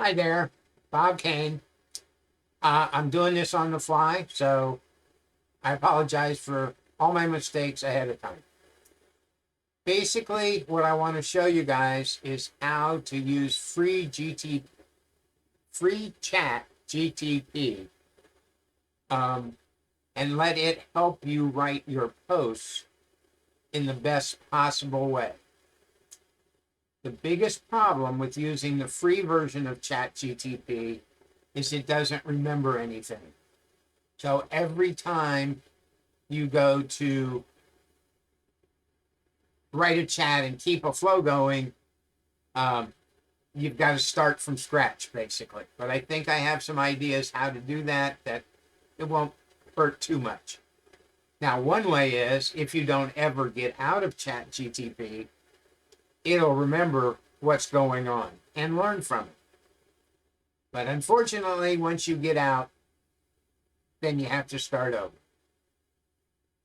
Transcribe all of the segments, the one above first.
Hi there, Bob Kane. I'm doing this on the fly, so I apologize for all my mistakes ahead of time. Basically, what I want to show you guys is how to use free chat GTP, and let it help you write your posts in the best possible way. The biggest problem with using the free version of ChatGTP is it doesn't remember anything. So every time you go to write a chat and keep a flow going, um, you've got to start from scratch, basically. But I think I have some ideas how to do that it won't hurt too much. Now, one way is if you don't ever get out of ChatGTP, it'll remember what's going on and learn from it. But unfortunately, once you get out, then you have to start over.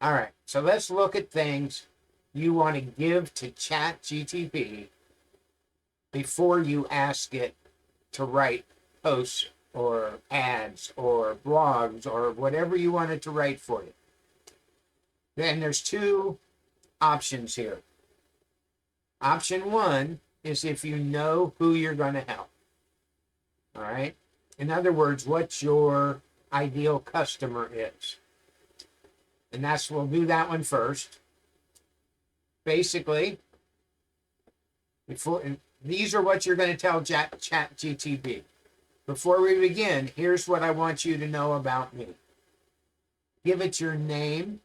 All right, so let's look at things you want to give to ChatGTP before you ask it to write posts or ads or blogs or whatever you want it to write for you. Then there's two options here. Option one is if you know who you're going to help. All right. In other words, what your ideal customer is. And we'll do that one first. Basically, these are what you're going to tell ChatGTP. Before we begin, here's what I want you to know about me. Give it your name,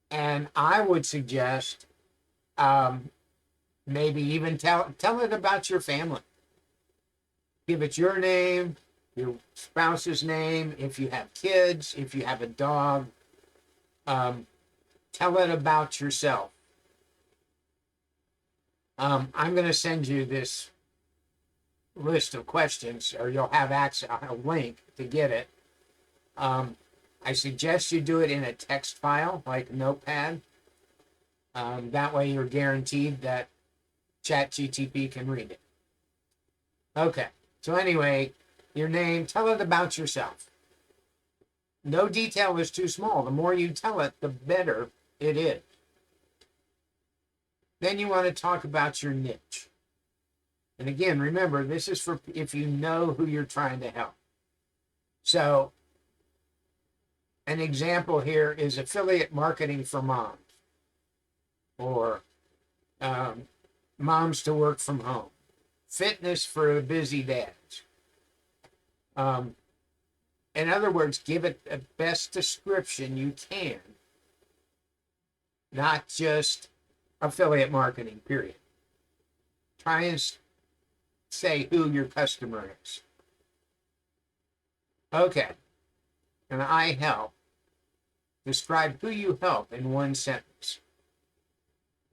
and I would suggest maybe even tell it about your family. Give it your name, your spouse's name, if you have kids, if you have a dog. Tell it about yourself. I'm going to send you this list of questions, or you'll have access, a link to get it. I suggest you do it in a text file, like Notepad. That way you're guaranteed that ChatGTP can read it. Okay, so anyway, your name, tell it about yourself. No detail is too small. The more you tell it, the better it is. Then you want to talk about your niche. And again, remember, this is for if you know who you're trying to help. So, an example here is affiliate marketing for moms, or moms to work from home, fitness for busy dads. In other words, give it the best description you can, not just affiliate marketing, period. Try and say who your customer is. Okay, and I help. Describe who you help in one sentence.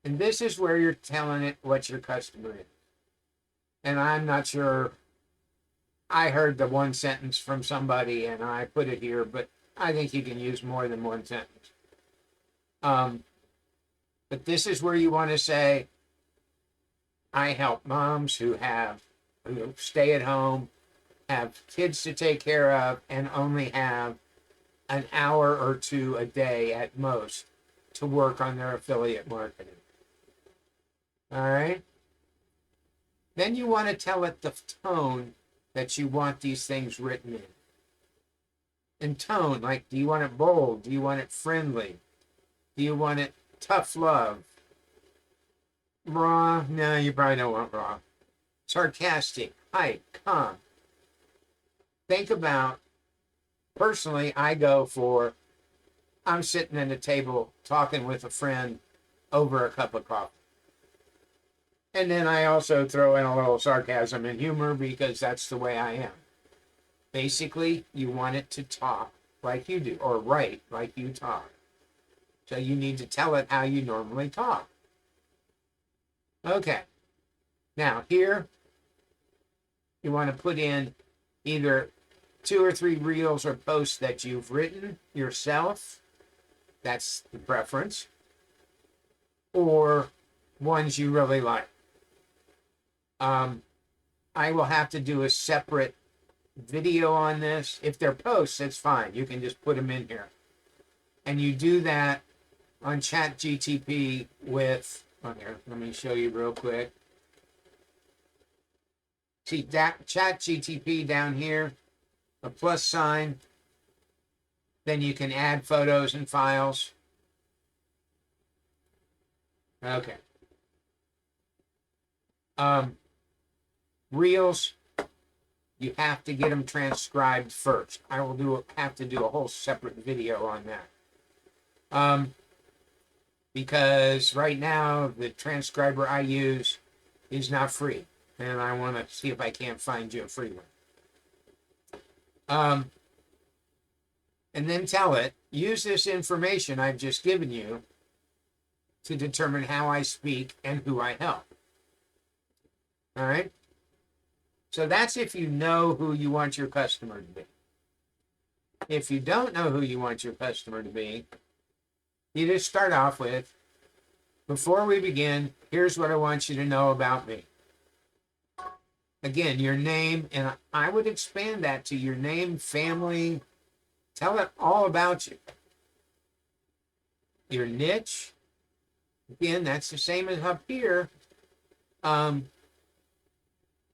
And this is where you're telling it what your customer is. And I'm not sure, I heard the one sentence from somebody and I put it here, but I think you can use more than one sentence. But this is where you want to say, I help moms who stay at home, have kids to take care of, and only have an hour or two a day at most to work on their affiliate marketing. All right? Then you want to tell it the tone that you want these things written in. And tone, like, do you want it bold? Do you want it friendly? Do you want it tough love? Raw? No, you probably don't want raw. Sarcastic, hype, calm. Think about, personally, I go for, I'm sitting at a table talking with a friend over a cup of coffee. And then I also throw in a little sarcasm and humor because that's the way I am. Basically, you want it to talk like you do, or write like you talk. So you need to tell it how you normally talk. Okay. Now here, you want to put in either 2 or 3 reels or posts that you've written yourself. That's the preference. Or ones you really like. I will have to do a separate video on this. If they're posts, it's fine. You can just put them in here. And you do that on ChatGTP with, oh, here, let me show you real quick. See that ChatGTP down here, a plus sign. Then you can add photos and files. Okay. Reels, you have to get them transcribed first. I will have to do a whole separate video on that. Because right now the transcriber I use is not free, and I want to see if I can't find you a free one. And then tell it, use this information I've just given you to determine how I speak and who I help. All right? So that's if you know who you want your customer to be. If you don't know who you want your customer to be, you just start off with, before we begin, here's what I want you to know about me. Again, your name, and I would expand that to your name, family, tell it all about you. Your niche, again, that's the same as up here.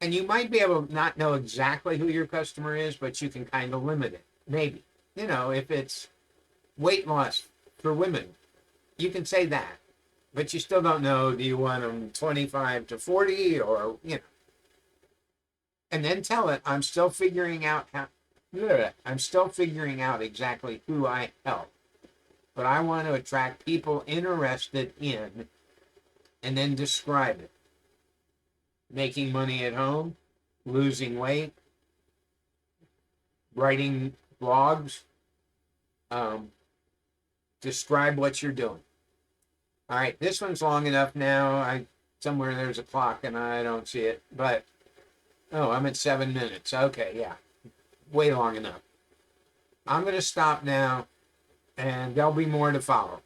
And you might be able to not know exactly who your customer is, but you can kind of limit it. Maybe. You know, if it's weight loss for women, you can say that. But you still don't know, do you want them 25 to 40 or, you know. And then tell it, I'm still figuring out exactly who I help. But I want to attract people interested in, and then describe it. Making money at home, losing weight, writing blogs, describe what you're doing. All right, this one's long enough now. Somewhere there's a clock and I don't see it, but I'm at 7 minutes. Okay, yeah, way long enough. I'm going to stop now, and there'll be more to follow.